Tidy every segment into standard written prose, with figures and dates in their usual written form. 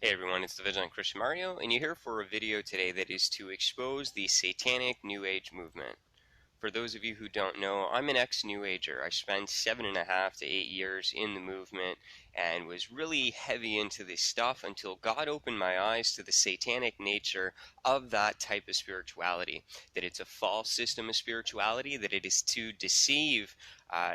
Hey everyone, it's the Vigilant Christian Mario, and you're here for a video today that is to expose the Satanic New Age movement. For those of you who don't know, I'm an ex-New Ager. I spent 7.5 to 8 years in the movement and was really heavy into this stuff until God opened my eyes to the satanic nature of that type of spirituality. That it's a false system of spirituality, that it is to deceive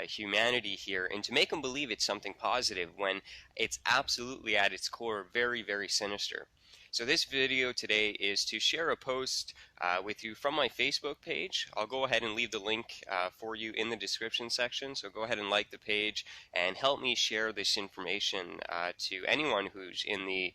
humanity here and to make them believe it's something positive when it's absolutely at its core very, very sinister. So this video today is to share a post with you from my Facebook page. I'll go ahead and leave the link for you in the description section, so go ahead and like the page and help me share this information to anyone who's in the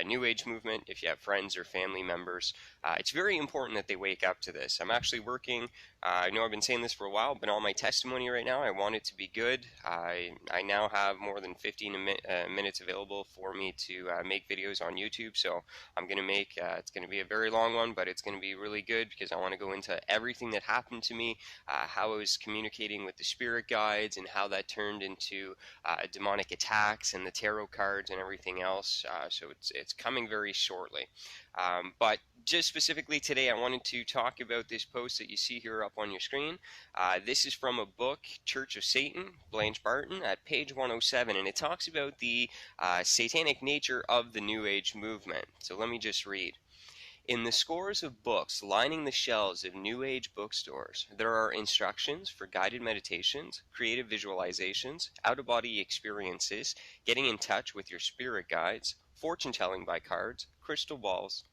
New Age movement. If you have friends or family members, it's very important that they wake up to this. I'm actually working, I know I've been saying this for a while, but on my testimony right now, I want it to be good. I now have more than 15 minutes available for me to make videos on YouTube, so I'm going to make, it's going to be a very long one, but it's going to be really good because I want to go into everything that happened to me, how I was communicating with the spirit guides, and how that turned into demonic attacks and the tarot cards and everything else. So it's coming very shortly. But just specifically today, I wanted to talk about this post that you see here up on your screen. This is from a book, Church of Satan, Blanche Barton, at page 107, and it talks about the satanic nature of the New Age movement. So let me just read. In the scores of books lining the shelves of New Age bookstores, there are instructions for guided meditations, creative visualizations, out-of-body experiences, getting in touch with your spirit guides, fortune-telling by cards, crystal balls,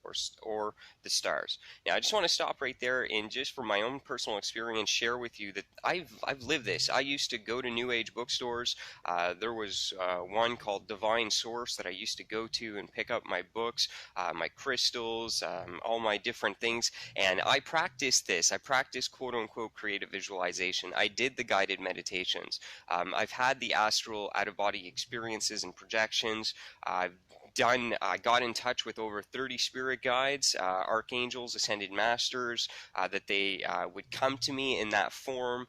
or the stars. Now, I just want to stop right there and just from my own personal experience share with you that I've lived this. I used to go to New Age bookstores. There was one called Divine Source that I used to go to and pick up my books, my crystals, all my different things, and I practiced this. I practiced quote-unquote creative visualization. I did the guided meditations. I've had the astral out-of-body experiences and projections. I've got in touch with over 30 spirit guides, archangels, ascended masters, that they would come to me in that form,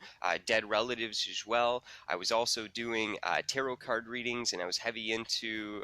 dead relatives as well. I was also doing tarot card readings, and I was heavy into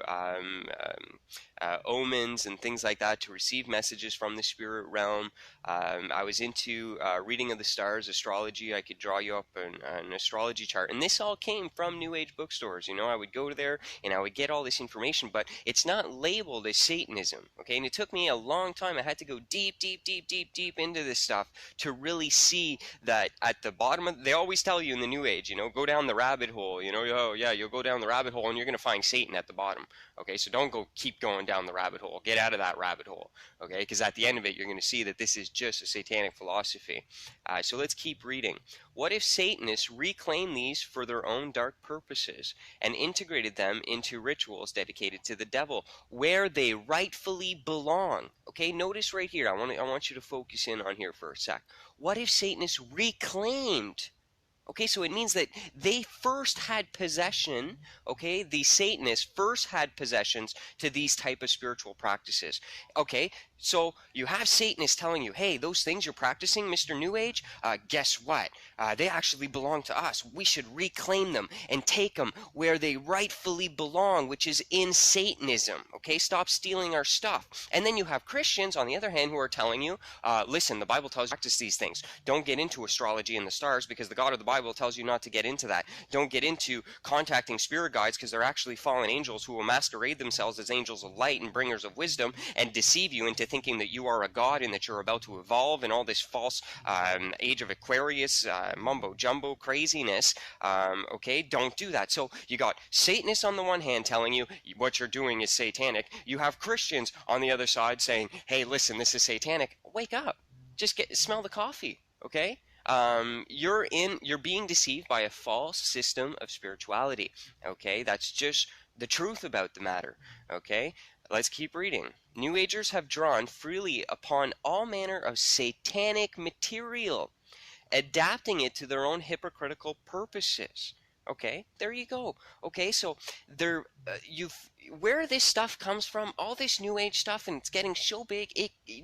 omens and things like that to receive messages from the spirit realm. I was into reading of the stars, astrology. I could draw you up an astrology chart, and this all came from New Age bookstores. You know, I would go there and I would get all this information, but it's not labeled as Satanism, okay? And it took me a long time. I had to go deep into this stuff to really see that at the bottom of, they always tell you in the New Age, you know, go down the rabbit hole, you know, oh yeah, you'll go down the rabbit hole and you're going to find Satan at the bottom, okay? So don't keep going down the rabbit hole. Get out of that rabbit hole, okay? Because at the end of it, you're going to see that this is just a satanic philosophy. So let's keep reading. What if Satanists reclaimed these for their own dark purposes and integrated them into rituals dedicated to the devil, where they rightfully belong? Okay, notice right here. I want you to focus in on here for a sec. What if Satanists reclaimed? Okay, so it means that they first had possession, okay, the Satanists first had possessions to these type of spiritual practices. Okay, so you have Satanists telling you, hey, those things you're practicing, Mr. New Age, guess what? They actually belong to us. We should reclaim them and take them where they rightfully belong, which is in Satanism. Okay, stop stealing our stuff. And then you have Christians, on the other hand, who are telling you, listen, the Bible tells you to practice these things. Don't get into astrology and the stars because the God of the Bible tells you not to get into that. Don't get into contacting spirit guides because they're actually fallen angels who will masquerade themselves as angels of light and bringers of wisdom and deceive you into thinking that you are a god and that you're about to evolve and all this false age of Aquarius mumbo jumbo craziness. Okay, don't do that. So you got Satanists on the one hand telling you what you're doing is satanic. You have Christians on the other side saying, hey, listen, this is satanic. Wake up. Just smell the coffee. Okay. You're being deceived by a false system of spirituality. Okay, that's just the truth about the matter. Okay, let's keep reading. New Agers have drawn freely upon all manner of satanic material, adapting it to their own hypocritical purposes. Okay, there you go. Okay, so there, where this stuff comes from, all this New Age stuff, and it's getting so big.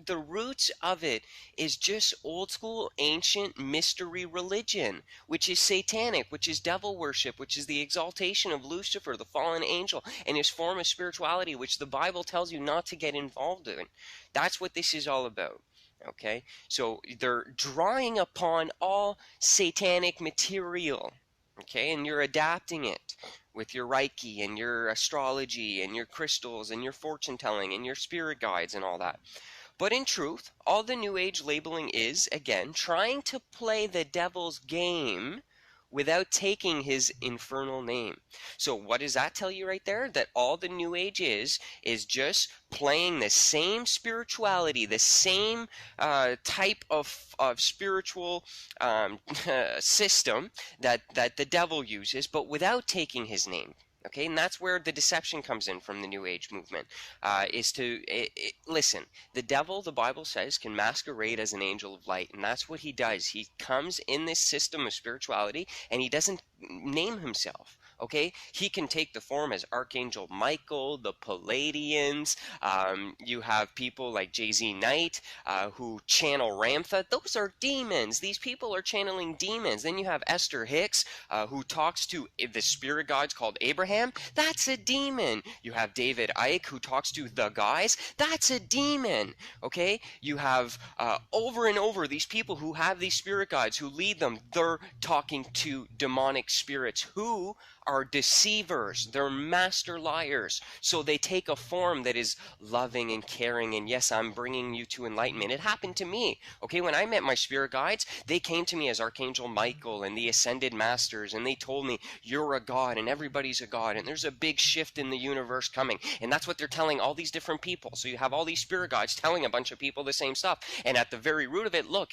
The roots of it is just old school, ancient mystery religion, which is satanic, which is devil worship, which is the exaltation of Lucifer, the fallen angel, and his form of spirituality, which the Bible tells you not to get involved in. That's what this is all about. Okay, so they're drawing upon all satanic material. Okay, and you're adapting it with your Reiki and your astrology and your crystals and your fortune telling and your spirit guides and all that. But in truth, all the New Age labeling is, again, trying to play the devil's game without taking his infernal name. So what does that tell you right there? That all the New Age is just playing the same spirituality, the same type of spiritual system that the devil uses, but without taking his name. Okay, and that's where the deception comes in from the New Age movement. Listen, the devil, the Bible says, can masquerade as an angel of light, and that's what he does. He comes in this system of spirituality, and he doesn't name himself. Okay, he can take the form as Archangel Michael, the Palladians. You have people like Jay-Z Knight who channel Ramtha. Those are demons. These people are channeling demons. Then you have Esther Hicks who talks to the spirit gods called Abraham. That's a demon. You have David Icke who talks to the guys. That's a demon. Okay, you have over and over these people who have these spirit guides who lead them. They're talking to demonic spirits who are deceivers. They're master liars. So they take a form that is loving and caring, and yes, I'm bringing you to enlightenment. It happened to me. Okay, when I met my spirit guides, they came to me as Archangel Michael and the Ascended Masters, and they told me, you're a god and everybody's a god, and there's a big shift in the universe coming. And that's what they're telling all these different people. So you have all these spirit guides telling a bunch of people the same stuff. And at the very root of it, look,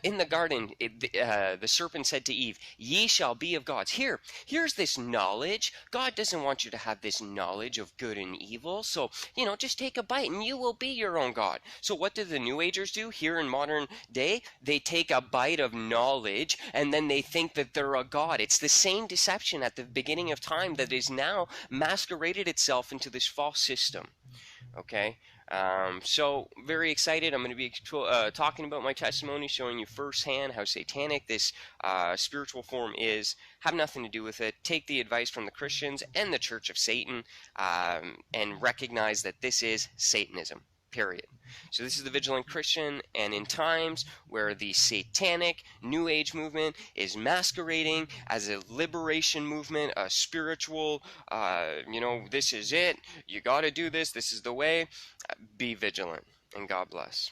in the garden, the serpent said to Eve, ye shall be of gods. Here's this knowledge. God doesn't want you to have this knowledge of good and evil. So, just take a bite and you will be your own God. So what do the New Agers do here in modern day? They take a bite of knowledge and then they think that they're a God. It's the same deception at the beginning of time that is now masqueraded itself into this false system. Okay? So very excited. I'm going to be talking about my testimony, showing you firsthand how satanic this spiritual form is. Have nothing to do with it. Take the advice from the Christians and the Church of Satan, and recognize that this is Satanism. Period. So this is the Vigilant Christian, and in times where the satanic New Age movement is masquerading as a liberation movement, a spiritual, this is it, you got to do this, this is the way, be vigilant, and God bless.